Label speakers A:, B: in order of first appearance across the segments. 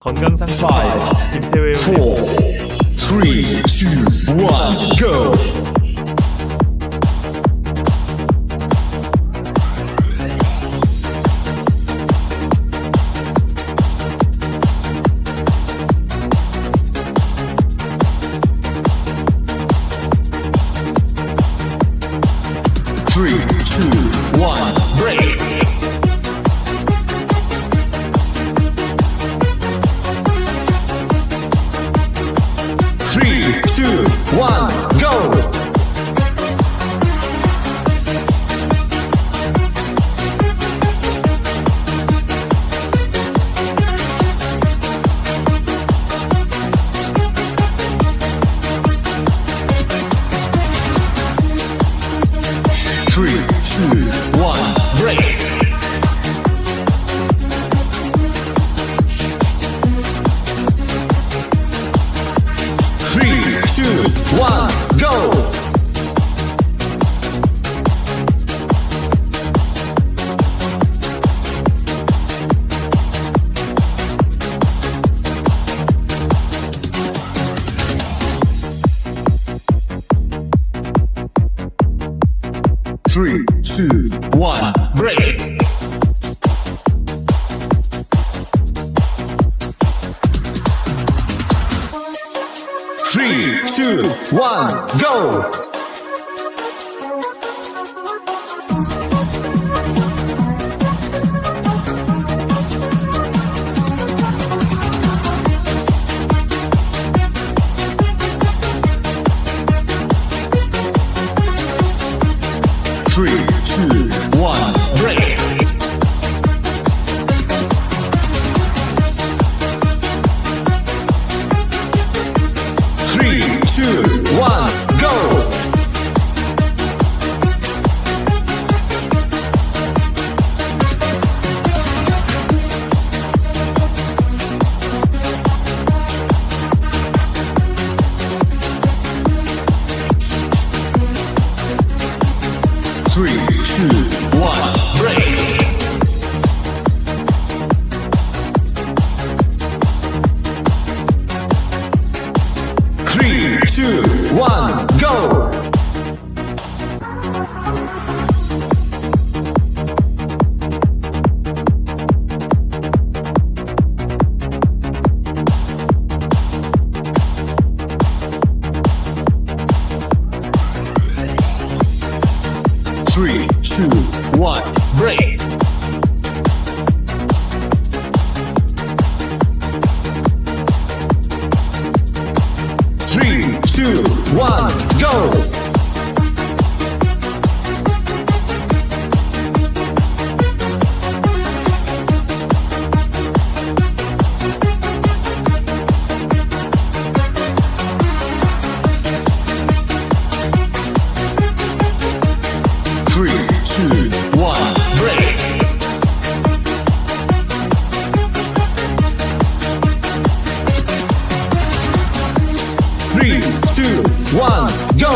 A: 건강상품 김태회의
B: 4, 3, 2, 1, go! Three, two, one, break! Three, two, one, go! Three, two, one, break! Three, two, one, go! Three, two, one, break! Three, two, one, go! Three, two, one, break! Three, two, one, go! Three, two, one, break! Three, two, one, go! Three, two, one, break! Three, two, one, go! Three, two, one, break! Three, two, one, go!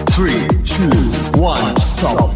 B: Three, two, one, stop!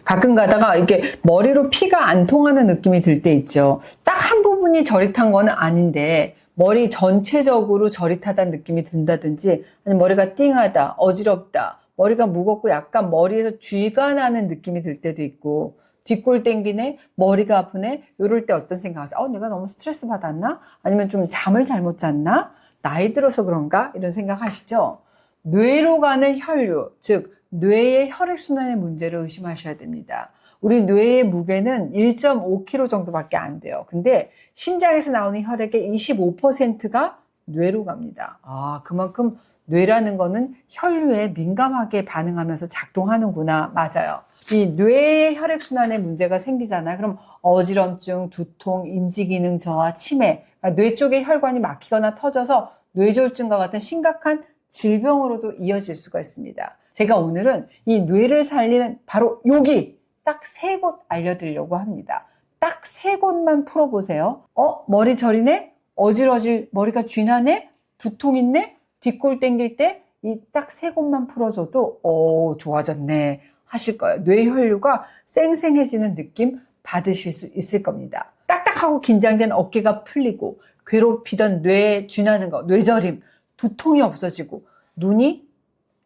C: 가끔 가다가 이렇게 머리로 피가 안 통하는 느낌이 들 때 있죠. 딱 한 부분이 저릿한 거는 아닌데 머리 전체적으로 저릿하다는 느낌이 든다든지 아니면 머리가 띵하다, 어지럽다, 머리가 무겁고 약간 머리에서 쥐가 나는 느낌이 들 때도 있고 뒷골 땡기네, 머리가 아프네 이럴 때 어떤 생각하세요? 내가 너무 스트레스 받았나? 아니면 좀 잠을 잘못 잤나? 나이 들어서 그런가? 이런 생각 하시죠? 뇌로 가는 혈류, 즉 뇌의 혈액순환의 문제를 의심하셔야 됩니다. 우리 뇌의 무게는 1.5kg 정도밖에 안 돼요. 근데 심장에서 나오는 혈액의 25%가 뇌로 갑니다. 그만큼 뇌라는 거는 혈류에 민감하게 반응하면서 작동하는구나. 맞아요. 이 뇌의 혈액순환에 문제가 생기잖아요. 그럼 어지럼증, 두통, 인지기능 저하, 치매, 그러니까 뇌 쪽의 혈관이 막히거나 터져서 뇌졸중과 같은 심각한 질병으로도 이어질 수가 있습니다. 제가 오늘은 이 뇌를 살리는 바로 여기 딱 3곳 알려드리려고 합니다. 딱 3곳만 풀어보세요. 머리 저리네? 어질어질 머리가 쥐나네? 두통 있네? 뒷골 땡길 때 이 딱 3곳만 풀어줘도 좋아졌네 하실 거예요. 뇌혈류가 쌩쌩해지는 느낌 받으실 수 있을 겁니다. 딱딱하고 긴장된 어깨가 풀리고 괴롭히던 뇌에 쥐나는 거, 뇌저림, 두통이 없어지고 눈이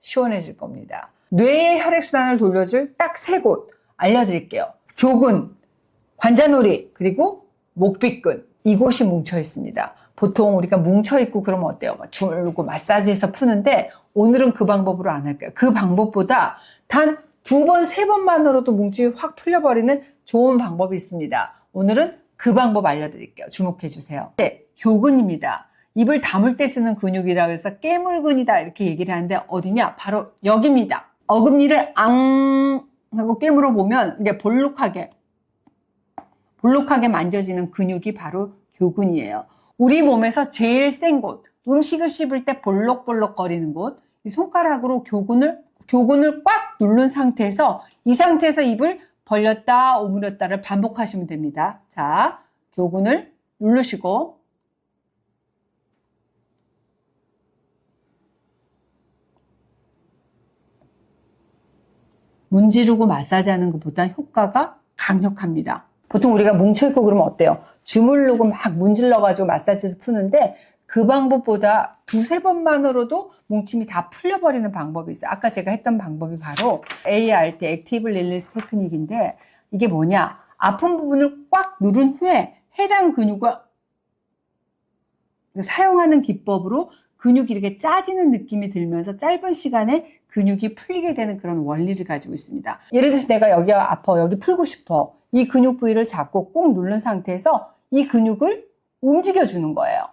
C: 시원해질 겁니다. 뇌의 혈액순환을 돌려줄 딱 3곳 알려드릴게요. 교근, 관자놀이, 그리고 목비근. 이곳이 뭉쳐 있습니다. 보통 우리가 뭉쳐 있고 그러면 어때요? 막 주물르고 마사지해서 푸는데 오늘은 그 방법으로 안 할게요. 그 방법보다 단 2번, 3번만으로도 뭉침이 확 풀려버리는 좋은 방법이 있습니다. 오늘은 그 방법 알려드릴게요. 주목해 주세요. 네, 교근입니다. 입을 다물 때 쓰는 근육이라 해서 깨물근이다 이렇게 얘기를 하는데 어디냐? 바로 여기입니다. 어금니를 앙 하고 깨물어 보면 이제 볼록하게 만져지는 근육이 바로 교근이에요. 우리 몸에서 제일 센 곳, 음식을 씹을 때 볼록볼록 거리는 곳, 이 손가락으로 교근을 꽉 누른 상태에서 이 상태에서 입을 벌렸다 오므렸다를 반복하시면 됩니다. 자, 교근을 누르시고 문지르고 마사지하는 것보다 효과가 강력합니다. 보통 우리가 뭉쳐있고 그러면 어때요? 주물르고 막 문질러가지고 마사지해서 푸는데 그 방법보다 2-3번만으로도 뭉침이 다 풀려버리는 방법이 있어요. 아까 제가 했던 방법이 바로 ART, 액티브 릴리스 테크닉인데 이게 뭐냐? 아픈 부분을 꽉 누른 후에 해당 근육을 사용하는 기법으로 근육이 이렇게 짜지는 느낌이 들면서 짧은 시간에 근육이 풀리게 되는 그런 원리를 가지고 있습니다. 예를 들어서 내가 여기가 아파, 여기 풀고 싶어. 이 근육 부위를 잡고 꾹 누른 상태에서 이 근육을 움직여주는 거예요.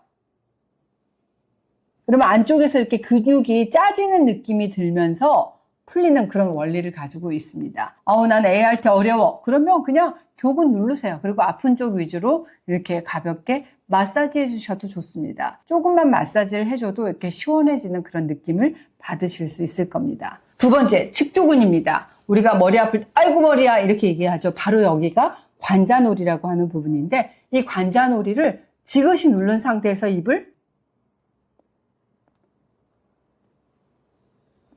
C: 그러면 안쪽에서 이렇게 근육이 짜지는 느낌이 들면서 풀리는 그런 원리를 가지고 있습니다. 난 ART 어려워. 그러면 그냥 교근 누르세요. 그리고 아픈 쪽 위주로 이렇게 가볍게 마사지 해주셔도 좋습니다. 조금만 마사지를 해줘도 이렇게 시원해지는 그런 느낌을 받으실 수 있을 겁니다. 2번째, 측두근입니다. 우리가 머리 아플 때 아이고 머리야 이렇게 얘기하죠. 바로 여기가 관자놀이라고 하는 부분인데 이 관자놀이를 지그시 누른 상태에서 입을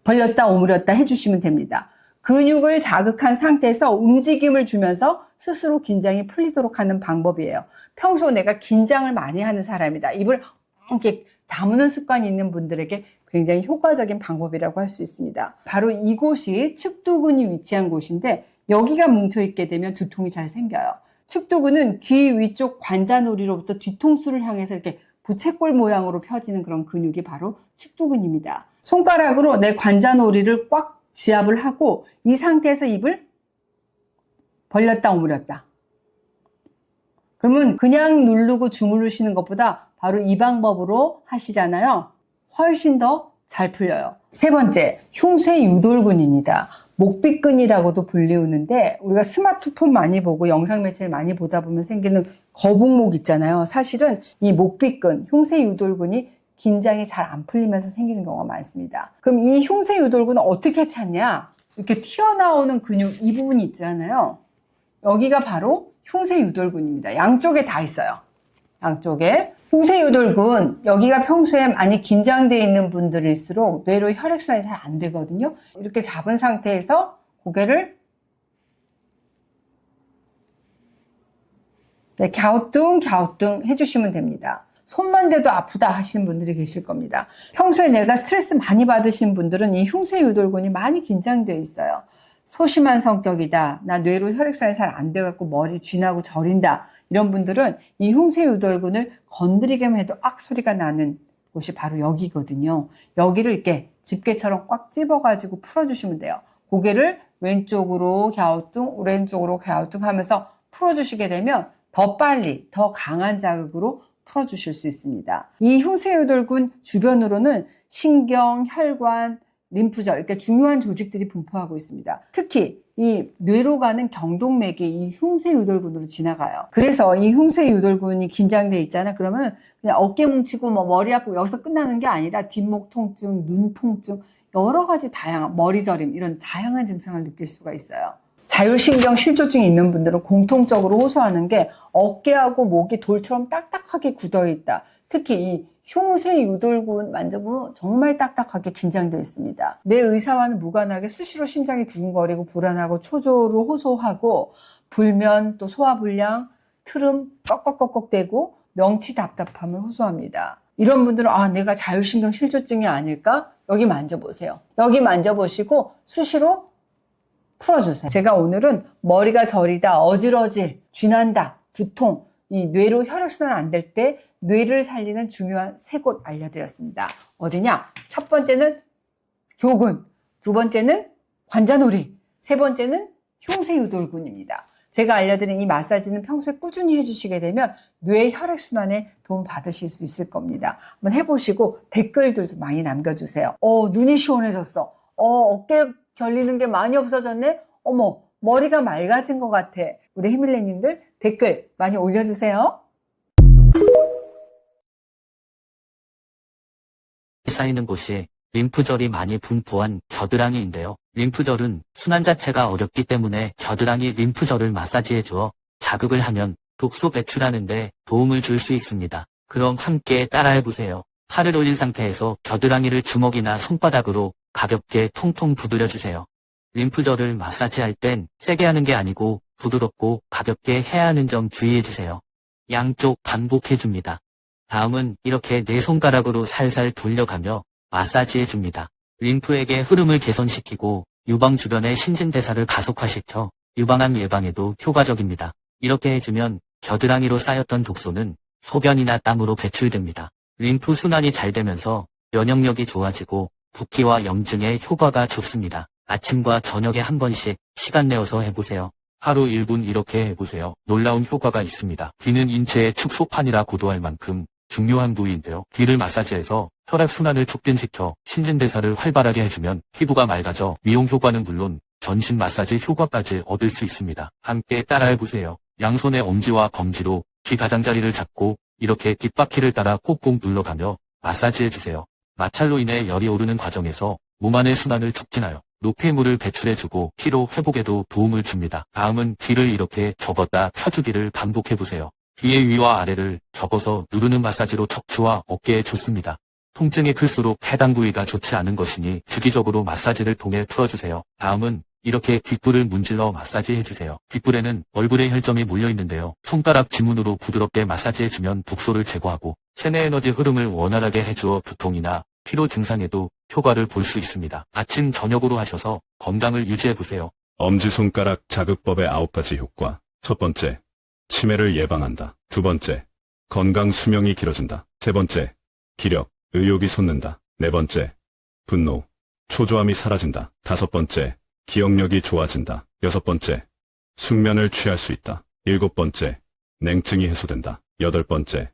C: 벌렸다 오므렸다 해주시면 됩니다. 근육을 자극한 상태에서 움직임을 주면서 스스로 긴장이 풀리도록 하는 방법이에요. 평소 내가 긴장을 많이 하는 사람이다. 입을 이렇게 다무는 습관이 있는 분들에게 굉장히 효과적인 방법이라고 할 수 있습니다. 바로 이곳이 측두근이 위치한 곳인데 여기가 뭉쳐있게 되면 두통이 잘 생겨요. 측두근은 귀 위쪽 관자놀이로부터 뒤통수를 향해서 이렇게 부채꼴 모양으로 펴지는 그런 근육이 바로 측두근입니다. 손가락으로 내 관자놀이를 꽉 지압을 하고 이 상태에서 입을 벌렸다 오므렸다. 그러면 그냥 누르고 주무르시는 것보다 바로 이 방법으로 하시잖아요. 훨씬 더 잘 풀려요. 3번째, 흉쇄유돌근입니다. 목비근이라고도 불리우는데 우리가 스마트폰 많이 보고 영상 매체를 많이 보다 보면 생기는 거북목 있잖아요. 사실은 이 목비근, 흉쇄유돌근이 긴장이 잘 안 풀리면서 생기는 경우가 많습니다. 그럼 이 흉쇄유돌근은 어떻게 찾냐? 이렇게 튀어나오는 근육 이 부분이 있잖아요. 여기가 바로 흉쇄유돌근입니다. 양쪽에 다 있어요. 양쪽에. 흉쇄유돌근, 여기가 평소에 많이 긴장되어 있는 분들일수록 뇌로 혈액순환이 잘 안 되거든요. 이렇게 잡은 상태에서 고개를 갸우뚱 해주시면 됩니다. 손만 대도 아프다 하시는 분들이 계실 겁니다. 평소에 내가 스트레스 많이 받으신 분들은 이 흉쇄유돌근이 많이 긴장되어 있어요. 소심한 성격이다. 나 뇌로 혈액순환이 잘 안 돼갖고 머리 쥐나고 저린다. 이런 분들은 이 흉쇄유돌근을 건드리기만 해도 악 소리가 나는 곳이 바로 여기거든요. 여기를 이렇게 집게처럼 꽉 집어가지고 풀어주시면 돼요. 고개를 왼쪽으로 갸우뚱, 오른쪽으로 갸우뚱 하면서 풀어주시게 되면 더 빨리, 더 강한 자극으로 풀어주실 수 있습니다. 이 흉쇄유돌근 주변으로는 신경, 혈관, 림프절, 이렇게 중요한 조직들이 분포하고 있습니다. 특히 이 뇌로 가는 경동맥이 이 흉쇄유돌근으로 지나가요. 그래서 이 흉쇄유돌근이 긴장돼 있잖아요. 그러면 그냥 어깨 뭉치고 머리 아프고 여기서 끝나는 게 아니라 뒷목 통증, 눈 통증 여러 가지 다양한 머리저림 이런 다양한 증상을 느낄 수가 있어요. 자율신경 실조증이 있는 분들은 공통적으로 호소하는 게 어깨하고 목이 돌처럼 딱딱하게 굳어있다. 특히 이 흉쇄 유돌근 만져보면 정말 딱딱하게 긴장되어 있습니다. 내 의사와는 무관하게 수시로 심장이 두근거리고 불안하고 초조를 호소하고 불면 또 소화불량, 트름 꺽꺽꺽꺽대고 명치 답답함을 호소합니다. 이런 분들은 내가 자율신경 실조증이 아닐까? 여기 만져보세요. 여기 만져보시고 수시로 풀어주세요. 제가 오늘은 머리가 저리다, 어질어질, 쥐난다, 두통, 이 뇌로 혈액순환 안 될 때 뇌를 살리는 중요한 3곳 알려드렸습니다. 어디냐? 첫 번째는 교근, 두 번째는 관자놀이, 세 번째는 흉쇄유돌근입니다. 제가 알려드린 이 마사지는 평소에 꾸준히 해주시게 되면 뇌 혈액순환에 도움 받으실 수 있을 겁니다. 한번 해보시고 댓글들도 많이 남겨주세요. 눈이 시원해졌어. 어깨 결리는 게 많이 없어졌네? 어머, 머리가 맑아진 것 같아. 우리 히밀레님들 댓글 많이 올려주세요.
D: 쌓이는 곳이 림프절이 많이 분포한 겨드랑이인데요. 림프절은 순환 자체가 어렵기 때문에 겨드랑이 림프절을 마사지해 주어 자극을 하면 독소 배출하는 데 도움을 줄 수 있습니다. 그럼 함께 따라해 보세요. 팔을 올린 상태에서 겨드랑이를 주먹이나 손바닥으로 가볍게 통통 두드려 주세요. 림프절을 마사지할 땐 세게 하는 게 아니고 부드럽고 가볍게 해야 하는 점 주의해 주세요. 양쪽 반복해 줍니다. 다음은 이렇게 네 손가락으로 살살 돌려가며 마사지해 줍니다. 림프액의 흐름을 개선시키고 유방 주변의 신진대사를 가속화시켜 유방암 예방에도 효과적입니다. 이렇게 해주면 겨드랑이로 쌓였던 독소는 소변이나 땀으로 배출됩니다. 림프 순환이 잘 되면서 면역력이 좋아지고 붓기와 염증에 효과가 좋습니다. 아침과 저녁에 한 번씩 시간 내어서 해보세요.
E: 하루 1분 이렇게 해보세요. 놀라운 효과가 있습니다. 귀는 인체의 축소판이라 고도할 만큼 중요한 부위인데요. 귀를 마사지해서 혈액순환을 촉진시켜 신진대사를 활발하게 해주면 피부가 맑아져 미용 효과는 물론 전신 마사지 효과까지 얻을 수 있습니다. 함께 따라해보세요. 양손의 엄지와 검지로 귀 가장자리를 잡고 이렇게 뒷바퀴를 따라 꾹꾹 눌러가며 마사지해주세요. 마찰로 인해 열이 오르는 과정에서 몸 안의 순환을 촉진하여 노폐물을 배출해주고 피로 회복에도 도움을 줍니다. 다음은 귀를 이렇게 접었다 펴주기를 반복해보세요. 귀의 위와 아래를 접어서 누르는 마사지로 척추와 어깨에 좋습니다. 통증이 클수록 해당 부위가 좋지 않은 것이니 주기적으로 마사지를 통해 풀어주세요. 다음은 이렇게 귓불을 문질러 마사지해주세요. 귓불에는 얼굴에 혈점이 몰려있는데요. 손가락 지문으로 부드럽게 마사지해주면 독소를 제거하고 체내 에너지 흐름을 원활하게 해주어 두통이나 피로 증상에도 효과를 볼 수 있습니다. 아침 저녁으로 하셔서 건강을 유지해보세요.
F: 엄지손가락 자극법의 9가지 효과. 첫 번째, 치매를 예방한다. 두 번째, 건강 수명이 길어진다. 세 번째, 기력, 의욕이 솟는다. 네 번째, 분노, 초조함이 사라진다. 다섯 번째, 기억력이 좋아진다. 여섯 번째, 숙면을 취할 수 있다. 일곱 번째, 냉증이 해소된다. 여덟 번째,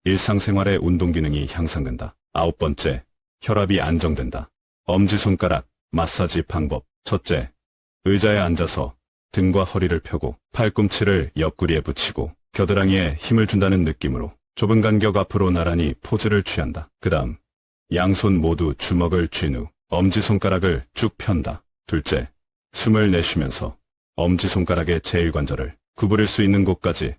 F: 일상생활의 운동 기능이 향상된다. 아홉 번째, 혈압이 안정된다. 엄지손가락 마사지 방법. 첫째, 의자에 앉아서 등과 허리를 펴고 팔꿈치를 옆구리에 붙이고 겨드랑이에 힘을 준다는 느낌으로 좁은 간격 앞으로 나란히 포즈를 취한다. 그 다음 양손 모두 주먹을 쥔 후 엄지손가락을 쭉 편다. 둘째, 숨을 내쉬면서 엄지손가락의 제1관절을 구부릴 수 있는 곳까지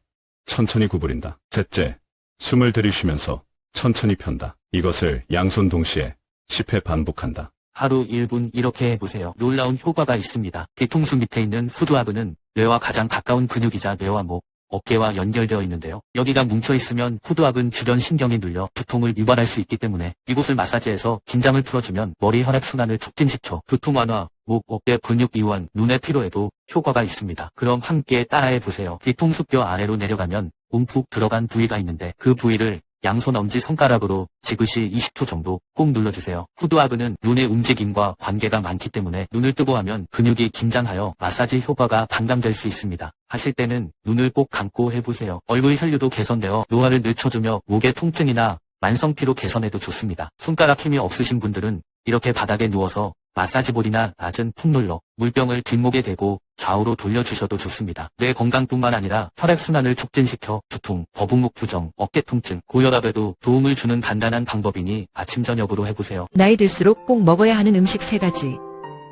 F: 천천히 구부린다. 셋째, 숨을 들이쉬면서 천천히 편다. 이것을 양손 동시에 10회 반복한다.
D: 하루 1분 이렇게 해보세요. 놀라운 효과가 있습니다. 뒤통수 밑에 있는 후두하근은 뇌와 가장 가까운 근육이자 뇌와 목, 어깨와 연결되어 있는데요. 여기가 뭉쳐있으면 후두하근 주변 신경이 눌려 두통을 유발할 수 있기 때문에 이곳을 마사지해서 긴장을 풀어주면 머리 혈액순환을 촉진시켜 두통 완화, 목, 어깨 근육 이완, 눈의 피로에도 효과가 있습니다. 그럼 함께 따라해보세요. 뒤통수뼈 아래로 내려가면 움푹 들어간 부위가 있는데 그 부위를 양손 엄지 손가락으로 지그시 20초 정도 꼭 눌러주세요. 후두하근은 눈의 움직임과 관계가 많기 때문에 눈을 뜨고 하면 근육이 긴장하여 마사지 효과가 반감될 수 있습니다. 하실 때는 눈을 꼭 감고 해보세요. 얼굴 혈류도 개선되어 노화를 늦춰주며 목의 통증이나 만성피로 개선에도 좋습니다. 손가락 힘이 없으신 분들은 이렇게 바닥에 누워서 마사지볼이나 낮은 풍롤러, 물병을 뒷목에 대고 좌우로 돌려주셔도 좋습니다. 뇌 건강뿐만 아니라 혈액순환을 촉진시켜 두통, 거북목 부정, 어깨 통증, 고혈압에도 도움을 주는 간단한 방법이니 아침 저녁으로 해보세요.
G: 나이 들수록 꼭 먹어야 하는 음식 3가지.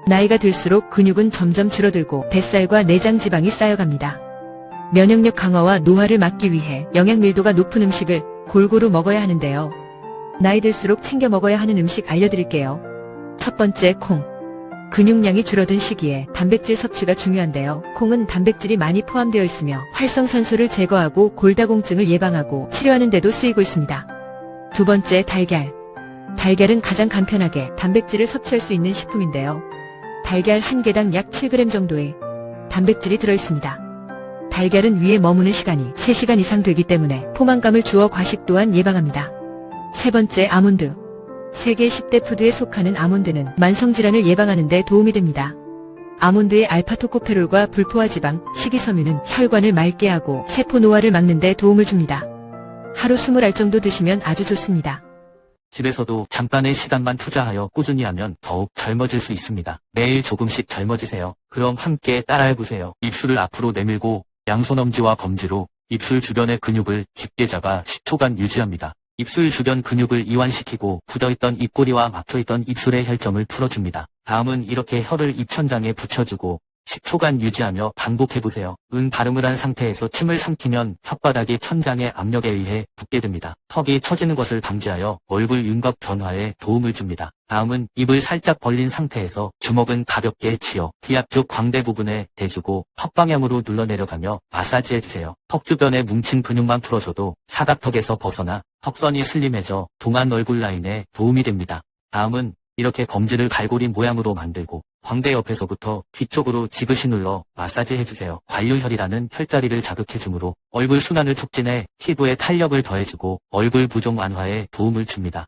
G: 나이가 들수록 근육은 점점 줄어들고 뱃살과 내장 지방이 쌓여갑니다. 면역력 강화와 노화를 막기 위해 영양 밀도가 높은 음식을 골고루 먹어야 하는데요. 나이 들수록 챙겨 먹어야 하는 음식 알려드릴게요. 첫 번째, 콩. 근육량이 줄어든 시기에 단백질 섭취가 중요한데요. 콩은 단백질이 많이 포함되어 있으며 활성산소를 제거하고 골다공증을 예방하고 치료하는 데도 쓰이고 있습니다. 두 번째, 달걀. 달걀은 가장 간편하게 단백질을 섭취할 수 있는 식품인데요. 달걀 1개당 약 7g 정도의 단백질이 들어있습니다. 달걀은 위에 머무는 시간이 3시간 이상 되기 때문에 포만감을 주어 과식 또한 예방합니다. 세 번째, 아몬드. 세계 10대 푸드에 속하는 아몬드는 만성질환을 예방하는 데 도움이 됩니다. 아몬드의 알파토코페롤과 불포화 지방, 식이섬유는 혈관을 맑게 하고 세포 노화를 막는 데 도움을 줍니다. 하루 20알 정도 드시면 아주 좋습니다.
D: 집에서도 잠깐의 시간만 투자하여 꾸준히 하면 더욱 젊어질 수 있습니다. 매일 조금씩 젊어지세요. 그럼 함께 따라해보세요. 입술을 앞으로 내밀고 양손 엄지와 검지로 입술 주변의 근육을 깊게 잡아 10초간 유지합니다. 입술 주변 근육을 이완시키고 굳어있던 입꼬리와 막혀있던 입술의 혈점을 풀어줍니다. 다음은 이렇게 혀를 입천장에 붙여주고 10초간 유지하며 반복해보세요. 발음을 한 상태에서 침을 삼키면 혓바닥이 천장의 압력에 의해 붓게 됩니다. 턱이 처지는 것을 방지하여 얼굴 윤곽 변화에 도움을 줍니다. 다음은 입을 살짝 벌린 상태에서 주먹은 가볍게 쥐어 귀 앞쪽 광대 부분에 대주고 턱 방향으로 눌러 내려가며 마사지해주세요. 턱 주변에 뭉친 근육만 풀어줘도 사각턱에서 벗어나 턱선이 슬림해져 동안 얼굴 라인에 도움이 됩니다. 다음은 이렇게 검지를 갈고리 모양으로 만들고 광대 옆에서부터 뒤쪽으로 지그시 눌러 마사지 해주세요. 관류혈이라는 혈자리를 자극해주므로 얼굴 순환을 촉진해 피부에 탄력을 더해주고 얼굴 부종 완화에 도움을 줍니다.